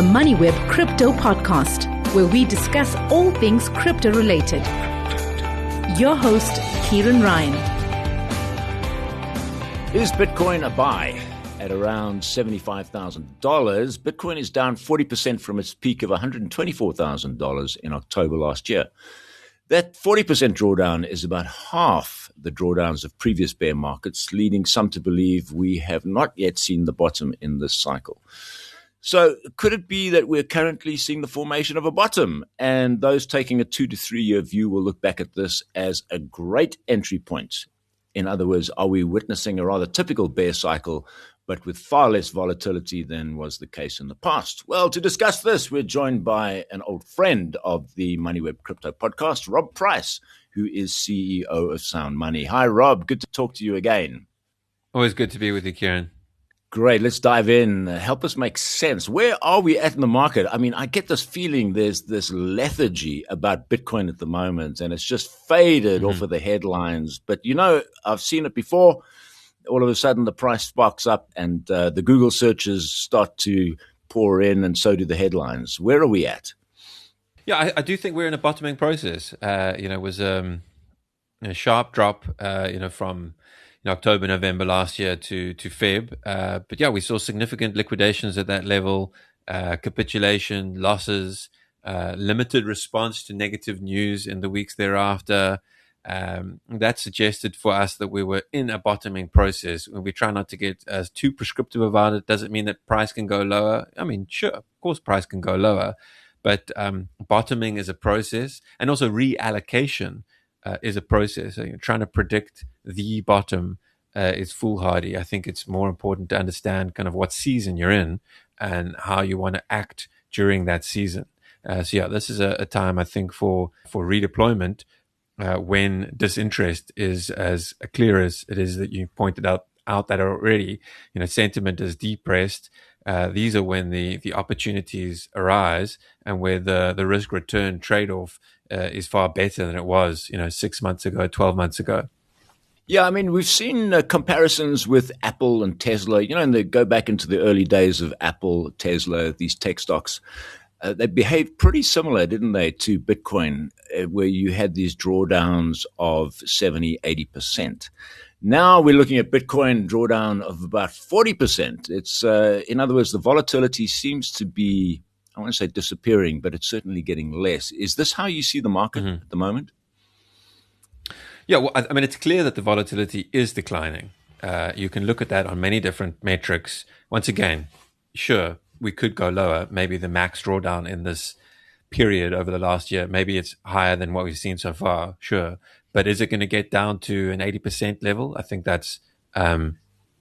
the Moneyweb Crypto Podcast, where we discuss all things crypto related. Your host, Kieran Ryan. Is Bitcoin a buy? At around $75,000, Bitcoin is down 40% from its peak of $124,000 in October last year. That 40% drawdown is about half the drawdowns of previous bear markets, leading some to believe we have not yet seen the bottom in this cycle. So could it be that we're currently seeing the formation of a bottom, and those taking a 2 to 3 year view will look back at this as a great entry point? In other words, are we witnessing a rather typical bear cycle, but with far less volatility than was the case in the past? Well, to discuss this, we're joined by an old friend of the Moneyweb Crypto Podcast, Rob Price, who is CEO of Sound Money. Hi, Rob. Good to talk to you again. Always good to be with you, Kieran. Great. Let's dive in. Help us make sense. Where are we at in the market? I mean, I get this feeling there's this lethargy about Bitcoin at the moment, and it's just faded off of the headlines. But, you know, I've seen it before. All of a sudden, the price sparks up and the Google searches start to pour in, and so do the headlines. Where are we at? Yeah, I do think we're in a bottoming process. It was a sharp drop, from October, November last year to Feb. But yeah, we saw significant liquidations at that level, capitulation, losses, limited response to negative news in the weeks thereafter. That suggested for us that we were in a bottoming process. We try not to get too prescriptive about it. Doesn't mean that price can go lower. I mean, sure, of course price can go lower, but bottoming is a process, and also reallocation is a process. So, trying to predict the bottom is foolhardy. I think it's more important to understand kind of what season you're in and how you want to act during that season. This is a time, I think, for redeployment, when disinterest is as clear as it is that you pointed out that already, sentiment is depressed. These are when the opportunities arise, and where the risk return trade-off is far better than it was, 6 months ago, 12 months ago. Yeah, I mean, we've seen comparisons with Apple and Tesla, and they go back into the early days of Apple, Tesla, these tech stocks. They behaved pretty similar, didn't they, to Bitcoin, where you had these drawdowns of 70, 80%. Now we're looking at Bitcoin drawdown of about 40%. It's, in other words, the volatility seems to be, I won't say disappearing, but it's certainly getting less. Is this how you see the market at the moment? Yeah, well, I mean, it's clear that the volatility is declining. You can look at that on many different metrics. Once again, sure, we could go lower. Maybe the max drawdown in this period over the last year, maybe it's higher than what we've seen so far, sure. But is it going to get down to an 80% level? I think that's,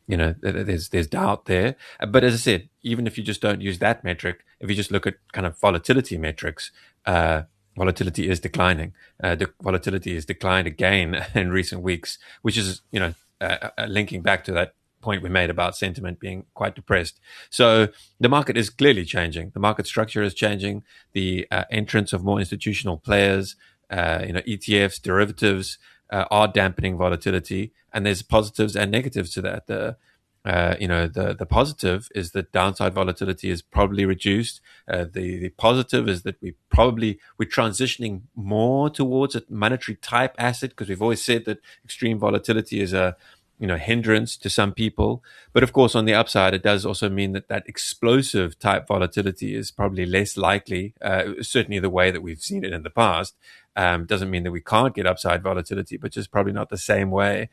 there's doubt there. But as I said, even if you just don't use that metric, if you just look at kind of volatility metrics, volatility is declining. The volatility has declined again in recent weeks, which is, linking back to that point we made about sentiment being quite depressed. So the market is clearly changing. The market structure is changing. The entrance of more institutional players, ETFs, derivatives are dampening volatility, and there's positives and negatives to that. The positive is that downside volatility is probably reduced. The positive is that we're transitioning more towards a monetary type asset, because we've always said that extreme volatility is a hindrance to some people. But of course, on the upside, it does also mean that explosive type volatility is probably less likely, certainly the way that we've seen it in the past. Doesn't mean that we can't get upside volatility, but just probably not the same way.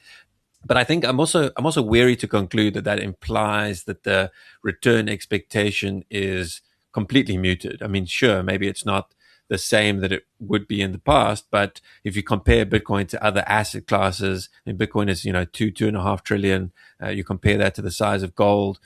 But I think I'm also wary to conclude that implies that the return expectation is completely muted. I mean, sure, maybe it's not the same that it would be in the past, but if you compare Bitcoin to other asset classes, and Bitcoin is, 2.5 trillion, you compare that to the size of gold,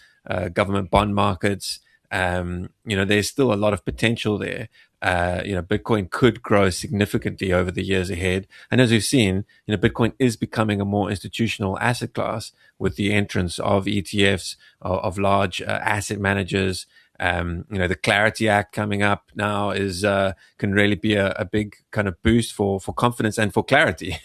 government bond markets, there's still a lot of potential there. Bitcoin could grow significantly over the years ahead. And as we've seen, Bitcoin is becoming a more institutional asset class with the entrance of ETFs, of large asset managers. The Clarity Act coming up now can really be a big kind of boost for confidence and for clarity,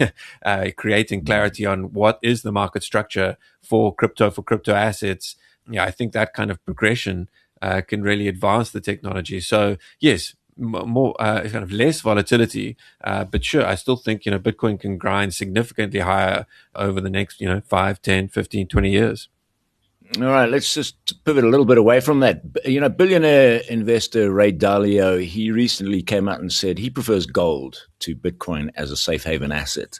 creating clarity on what is the market structure for crypto assets. Yeah, I think that kind of progression can really advance the technology. So yes, more kind of less volatility, but sure, I still think Bitcoin can grind significantly higher over the next 5, 10, 15, 20 years. All right, let's just pivot a little bit away from that. Billionaire investor Ray Dalio, he recently came out and said he prefers gold to Bitcoin as a safe haven asset.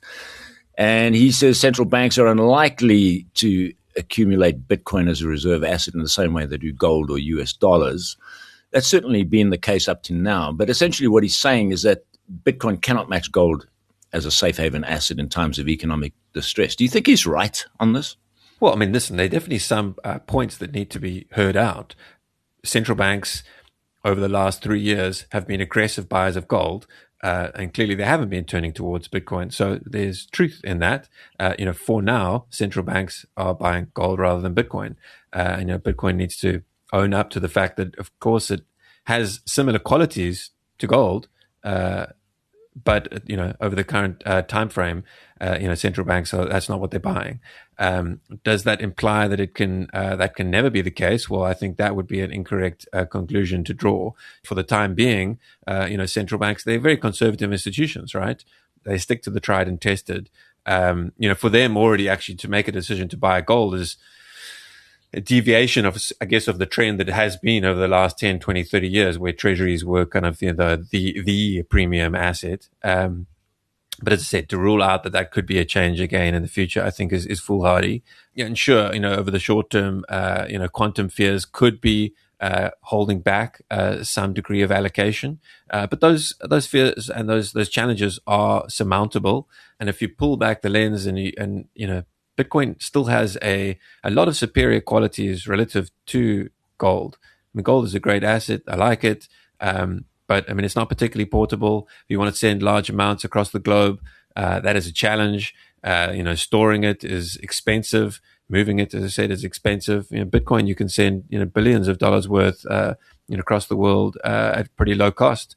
And he says central banks are unlikely to accumulate Bitcoin as a reserve asset in the same way they do gold or US dollars. That's certainly been the case up to now. But essentially what he's saying is that Bitcoin cannot match gold as a safe haven asset in times of economic distress. Do you think he's right on this? Well, I mean, listen, there are definitely some points that need to be heard out. Central banks over the last 3 years have been aggressive buyers of gold, and clearly they haven't been turning towards Bitcoin. So there's truth in that. For now, central banks are buying gold rather than Bitcoin. Bitcoin needs to own up to the fact that, of course, it has similar qualities to gold, but over the current time frame, central banks that's not what they're buying. Does that imply that that can never be the case? Well, I think that would be an incorrect conclusion to draw. For the time being, central banks, they're very conservative institutions, right? They stick to the tried and tested. For them already actually to make a decision to buy gold is a deviation of the trend that has been over the last 10, 20, 30 years, where treasuries were kind of the premium asset. But as I said, to rule out that could be a change again in the future, I think is foolhardy. Yeah, and sure, over the short term, quantum fears could be holding back some degree of allocation. But those fears and those challenges are surmountable. And if you pull back the lens and Bitcoin still has a lot of superior qualities relative to gold. I mean, gold is a great asset. I like it. But I mean, it's not particularly portable. If you want to send large amounts across the globe, that is a challenge. Storing it is expensive. Moving it, as I said, is expensive. Bitcoin, you can send billions of dollars worth across the world at pretty low cost.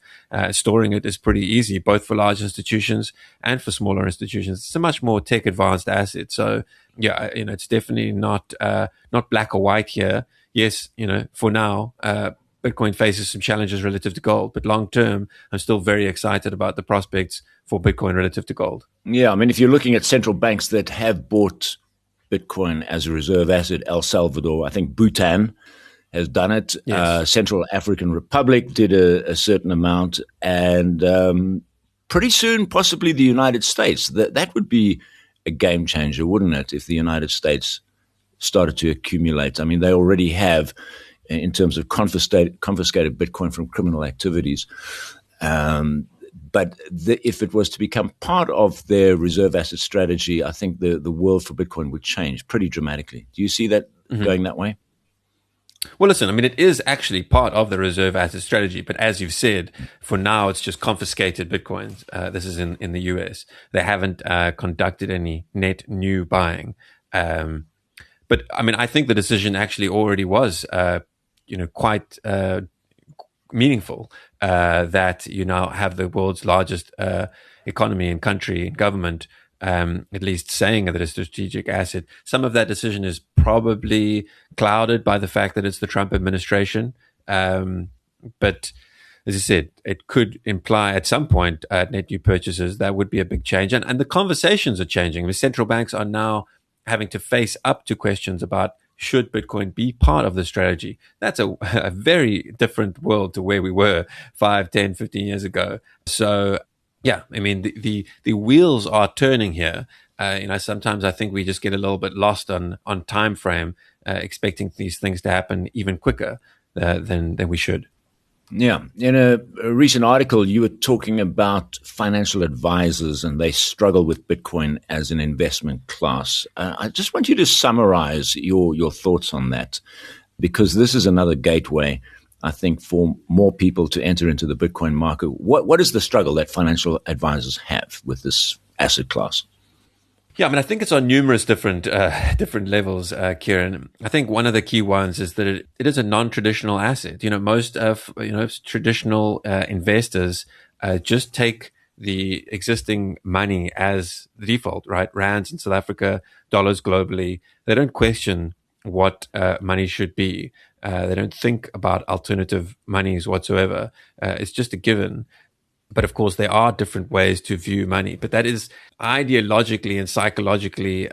Storing it is pretty easy, both for large institutions and for smaller institutions. It's a much more tech advanced asset. So yeah, it's definitely not black or white here. Yes, for now, Bitcoin faces some challenges relative to gold, but long term, I'm still very excited about the prospects for Bitcoin relative to gold. Yeah, I mean, if you're looking at central banks that have bought Bitcoin as a reserve asset, El Salvador, I think Bhutan has done it. Yes. Central African Republic did a certain amount, and pretty soon, possibly the United States. That would be a game changer, wouldn't it, if the United States started to accumulate? I mean, they already have, in terms of confiscated Bitcoin from criminal activities. But if it was to become part of their reserve asset strategy, I think the world for Bitcoin would change pretty dramatically. Do you see that going that way? Well, listen, I mean, it is actually part of the reserve asset strategy. But as you've said, for now, it's just confiscated Bitcoins. This is in the US. They haven't conducted any net new buying. But I mean, I think the decision actually already was quite meaningful, that you now have the world's largest economy and country and government at least saying that it's a strategic asset. Some of that decision is probably clouded by the fact that it's the Trump administration. But as I said, it could imply at some point net new purchases. That would be a big change. And the conversations are changing. The central banks are now having to face up to questions about, should Bitcoin be part of the strategy? That's a very different world to where we were 5, 10, 15 years ago. So, yeah, I mean, the wheels are turning here. Sometimes I think we just get a little bit lost on time frame, expecting these things to happen even quicker than we should. Yeah. In a recent article, you were talking about financial advisors and they struggle with Bitcoin as an investment class. I just want you to summarize your thoughts on that, because this is another gateway, I think, for more people to enter into the Bitcoin market. What is the struggle that financial advisors have with this asset class? Yeah, I mean, I think it's on numerous different levels, Kieran. I think one of the key ones is that it is a non-traditional asset. Most of traditional investors just take the existing money as the default, right? Rands in South Africa, dollars globally. They don't question what money should be. They don't think about alternative monies whatsoever. It's just a given. But of course, there are different ways to view money, but that is ideologically and psychologically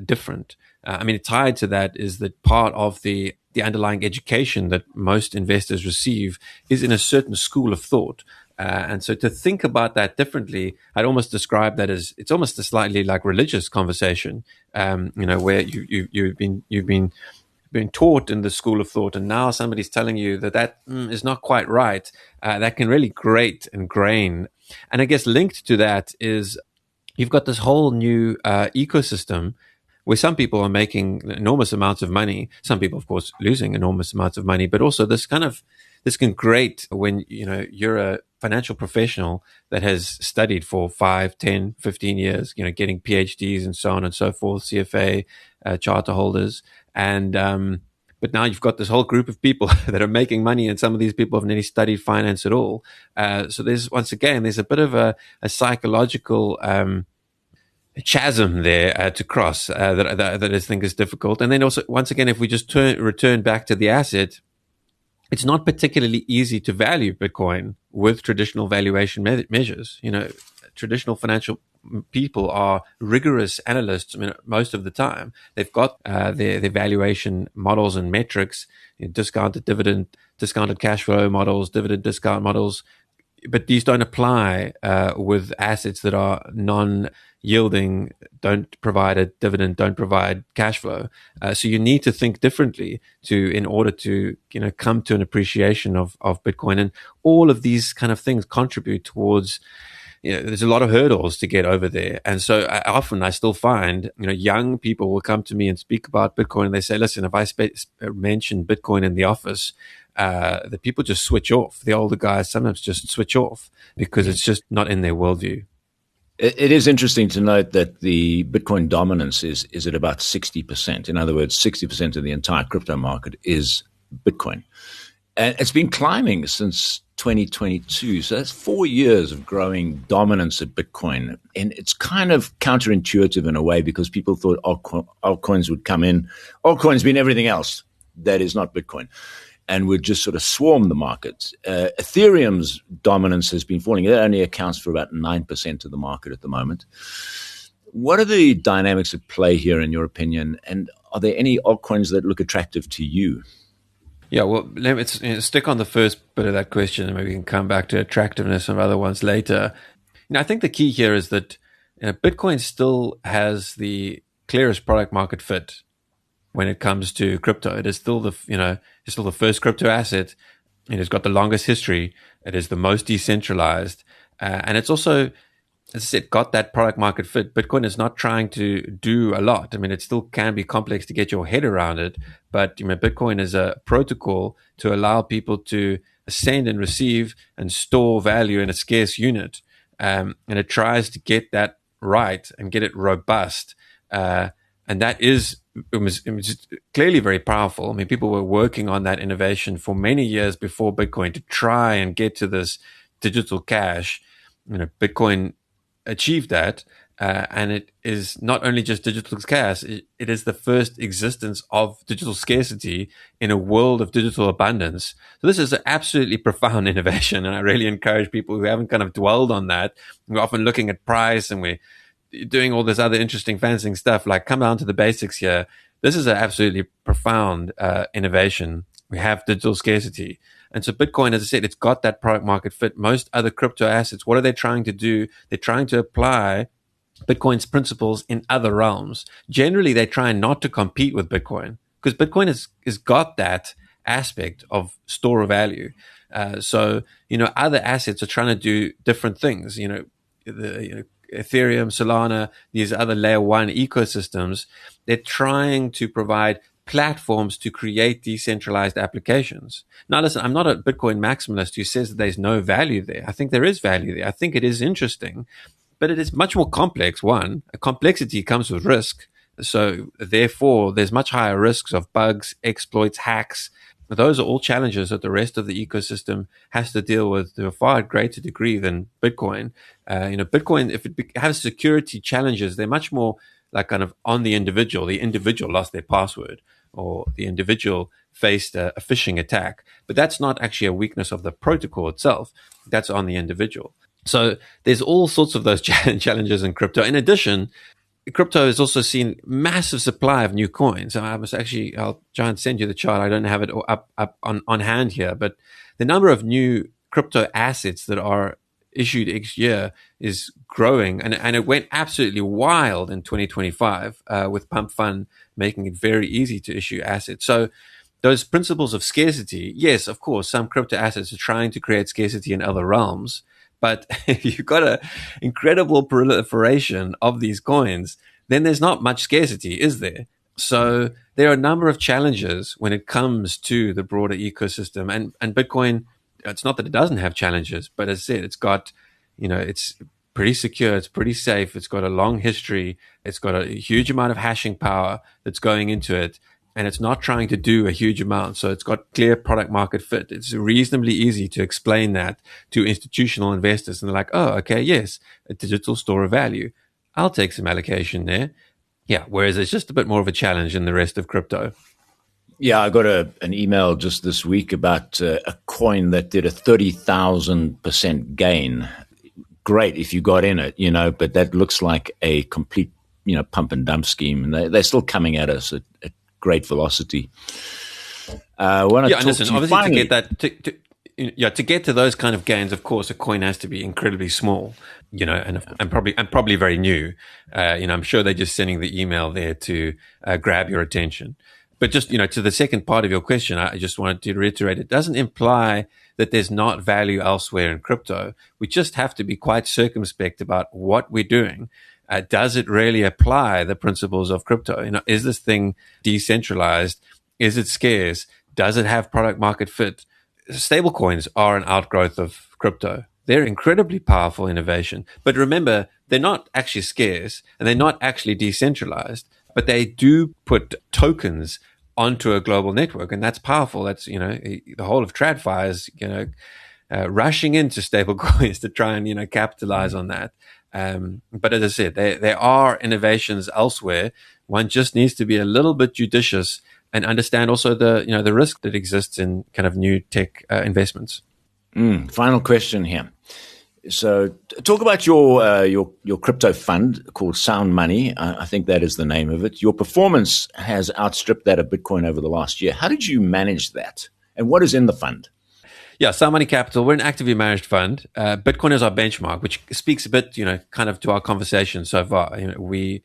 different. I mean, tied to that is that part of the underlying education that most investors receive is in a certain school of thought. And so to think about that differently, I'd almost describe that as it's almost a slightly like religious conversation, where you've been taught in the school of thought, and now somebody's telling you that is not quite right. That can really grate and grain. And I guess linked to that is you've got this whole new ecosystem where some people are making enormous amounts of money. Some people, of course, losing enormous amounts of money, but also this can grate when, you're a financial professional that has studied for 5, 10, 15 years, getting PhDs and so on and so forth, CFA, charter holders. And, but now you've got this whole group of people that are making money, and some of these people have nearly studied finance at all. So there's a bit of a psychological, chasm there to cross that I think is difficult. And then also, once again, if we just return back to the asset, it's not particularly easy to value Bitcoin with traditional valuation measures. Traditional financial people are rigorous analysts. I mean, most of the time, they've got their valuation models and metrics, discounted dividend, discounted cash flow models, dividend discount models. But these don't apply with assets that are non-yielding, don't provide a dividend, don't provide cash flow. So you need to think differently in order to come to an appreciation of Bitcoin. And all of these kind of things contribute towards. There's a lot of hurdles to get over there. And so I still find, young people will come to me and speak about Bitcoin, and they say, listen, if I mention Bitcoin in the office, the people just switch off. The older guys sometimes just switch off because it's just not in their worldview. It is interesting to note that the Bitcoin dominance is at about 60%. In other words, 60% of the entire crypto market is Bitcoin. And it's been climbing since 2022. So that's 4 years of growing dominance at Bitcoin. And it's kind of counterintuitive in a way, because people thought altcoins would come in. Altcoins mean everything else that is not Bitcoin, and would just sort of swarm the market. Ethereum's dominance has been falling. It only accounts for about 9% of the market at the moment. What are the dynamics at play here, in your opinion? And are there any altcoins that look attractive to you? Yeah, well, let's stick on the first bit of that question, and maybe we can come back to attractiveness and other ones later. I think the key here is that Bitcoin still has the clearest product market fit when it comes to crypto. It is still it's still the first crypto asset. It has got the longest history. It is the most decentralized, and it's also, as I said, got that product market fit. Bitcoin is not trying to do a lot. I mean, it still can be complex to get your head around it, but Bitcoin is a protocol to allow people to send and receive and store value in a scarce unit. And it tries to get that right and get it robust. And that it was clearly very powerful. I mean, people were working on that innovation for many years before Bitcoin to try and get to this digital cash. Bitcoin achieved that, and it is not only just digital cash, it is the first existence of digital scarcity in a world of digital abundance. So this is an absolutely profound innovation, and I really encourage people who haven't kind of dwelled on that. We're often looking at price, and we're doing all this other interesting fancy stuff, like come down to the basics here. This is an absolutely profound innovation. We have digital scarcity. And so Bitcoin, as I said, it's got that product market fit. Most other crypto assets, what are they trying to do? They're trying to apply Bitcoin's principles in other realms. Generally, they try not to compete with Bitcoin, because Bitcoin has got that aspect of store of value. So other assets are trying to do different things. Ethereum, Solana, these other layer one ecosystems, they're trying to provide platforms to create decentralized applications. Now, listen, I'm not a Bitcoin maximalist who says that there's no value there. I think there is value there. I think it is interesting, but it is much more complex. One, complexity comes with risk. So therefore, there's much higher risks of bugs, exploits, hacks. Those are all challenges that the rest of the ecosystem has to deal with to a far greater degree than Bitcoin. Bitcoin, if it has security challenges, they're much more like kind of on the individual. The individual lost their password, or the individual faced a phishing attack. But that's not actually a weakness of the protocol itself. That's on the individual. So there's all sorts of those challenges in crypto. In addition, crypto has also seen massive supply of new coins. I'll try and send you the chart. I don't have it up on hand here, but the number of new crypto assets that are issued each year is growing, and it went absolutely wild in 2025 with Pump Fund making it very easy to issue assets. So those principles of scarcity, yes, of course, some crypto assets are trying to create scarcity in other realms, but if you've got an incredible proliferation of these coins, then there's not much scarcity, is there? So there are a number of challenges when it comes to the broader ecosystem, and Bitcoin. It's not that it doesn't have challenges, but as I said, it's got, it's pretty secure, it's pretty safe, it's got a long history, it's got a huge amount of hashing power that's going into it, and it's not trying to do a huge amount. So it's got clear product market fit. It's reasonably easy to explain that to institutional investors, and they're like, oh, okay, yes, a digital store of value. I'll take some allocation there. Yeah, whereas it's just a bit more of a challenge in the rest of crypto. Yeah, I got an email just this week about a coin that did a 30,000% gain. Great if you got in it, but that looks like a complete, pump and dump scheme. And they're still coming at us at great velocity. Listen, obviously to get to those kind of gains, of course, a coin has to be incredibly small, and probably very new. I'm sure they're just sending the email there to grab your attention. But just, to the second part of your question, I just wanted to reiterate, it doesn't imply that there's not value elsewhere in crypto. We just have to be quite circumspect about what we're doing. Does it really apply the principles of crypto? Is this thing decentralized? Is it scarce? Does it have product market fit? Stablecoins are an outgrowth of crypto. They're incredibly powerful innovation. But remember, they're not actually scarce and they're not actually decentralized, but they do put tokens onto a global network, and that's powerful. That's, the whole of TradFi is, rushing into stable coins to try and, capitalize on that. But as I said, there are innovations elsewhere. One just needs to be a little bit judicious and understand also the risk that exists in kind of new tech investments. Final question here. So talk about your crypto fund called Sound Money. I think that is the name of it. Your performance has outstripped that of Bitcoin over the last year. How did you manage that? And what is in the fund? Yeah, Sound Money Capital, we're an actively managed fund. Bitcoin is our benchmark, which speaks a bit, kind of to our conversation so far. We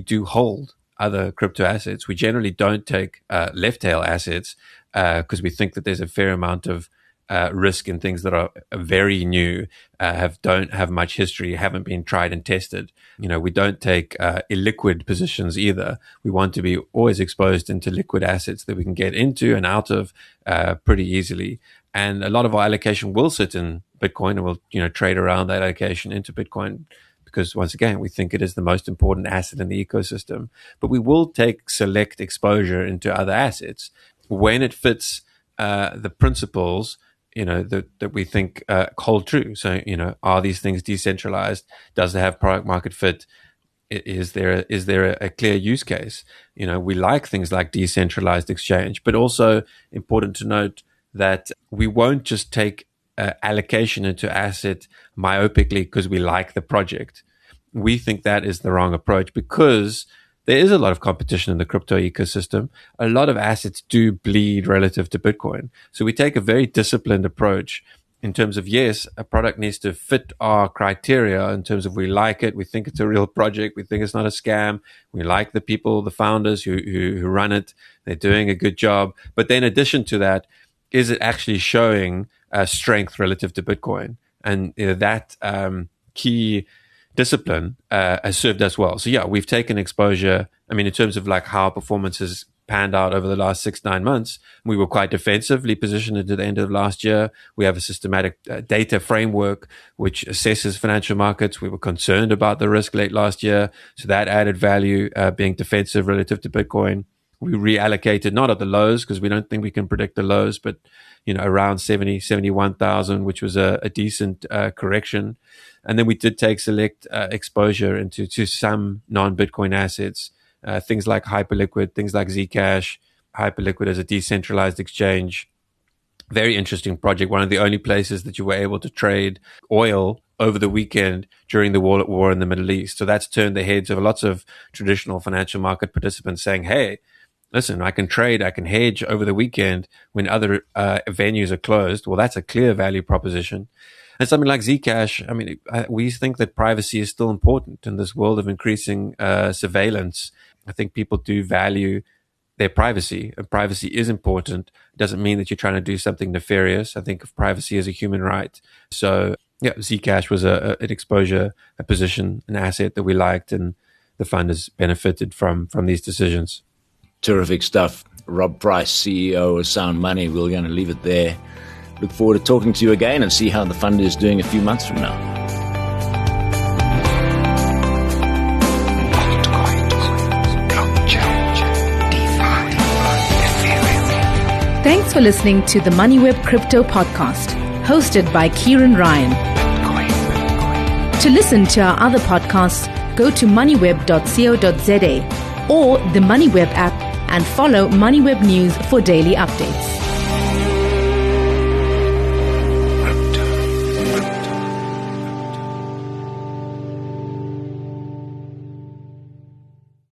do hold other crypto assets. We generally don't take left tail assets because we think that there's a fair amount of risk in things that are very new, don't have much history, haven't been tried and tested. We don't take illiquid positions either. We want to be always exposed into liquid assets that we can get into and out of pretty easily. And a lot of our allocation will sit in Bitcoin, and we'll trade around that allocation into Bitcoin because, once again, we think it is the most important asset in the ecosystem. But we will take select exposure into other assets when it fits the principles that we think hold true. So, are these things decentralized? Does it have product market fit? Is there a clear use case? We like things like decentralized exchange, but also important to note that we won't just take allocation into asset myopically because we like the project. We think that is the wrong approach because there is a lot of competition in the crypto ecosystem. A lot of assets do bleed relative to Bitcoin. So we take a very disciplined approach in terms of, yes, a product needs to fit our criteria in terms of we like it, we think it's a real project, we think it's not a scam, we like the people, the founders who run it, they're doing a good job. But then in addition to that, is it actually showing strength relative to Bitcoin? And that key discipline has served us well. So yeah, we've taken exposure. I mean, in terms of like how performance has panned out over the last 6-9 months, we were quite defensively positioned into the end of last year. We have a systematic data framework which assesses financial markets. We were concerned about the risk late last year, so that added value, being defensive relative to Bitcoin. We reallocated not at the lows because we don't think we can predict the lows, but around 71,000, which was a decent correction. And then we did take select exposure into some non-Bitcoin assets, things like Hyperliquid, things like Zcash, Hyperliquid as a decentralized exchange. Very interesting project. One of the only places that you were able to trade oil over the weekend during the war in the Middle East. So that's turned the heads of lots of traditional financial market participants saying, hey, listen, I can trade, I can hedge over the weekend when other venues are closed. Well, that's a clear value proposition. And something like Zcash, I mean, we think that privacy is still important in this world of increasing surveillance. I think people do value their privacy, and privacy is important. It doesn't mean that you're trying to do something nefarious. I think of privacy as a human right. So, yeah, Zcash was an exposure, a position, an asset that we liked, and the fund has benefited from these decisions. Terrific stuff. Rob Price, CEO of Sound Money. We're going to leave it there. Look forward to talking to you again and see how the fund is doing a few months from now. Thanks for listening to the Moneyweb Crypto Podcast, hosted by Kieran Ryan. To listen to our other podcasts, go to moneyweb.co.za or the Moneyweb app and follow Moneyweb News for daily updates.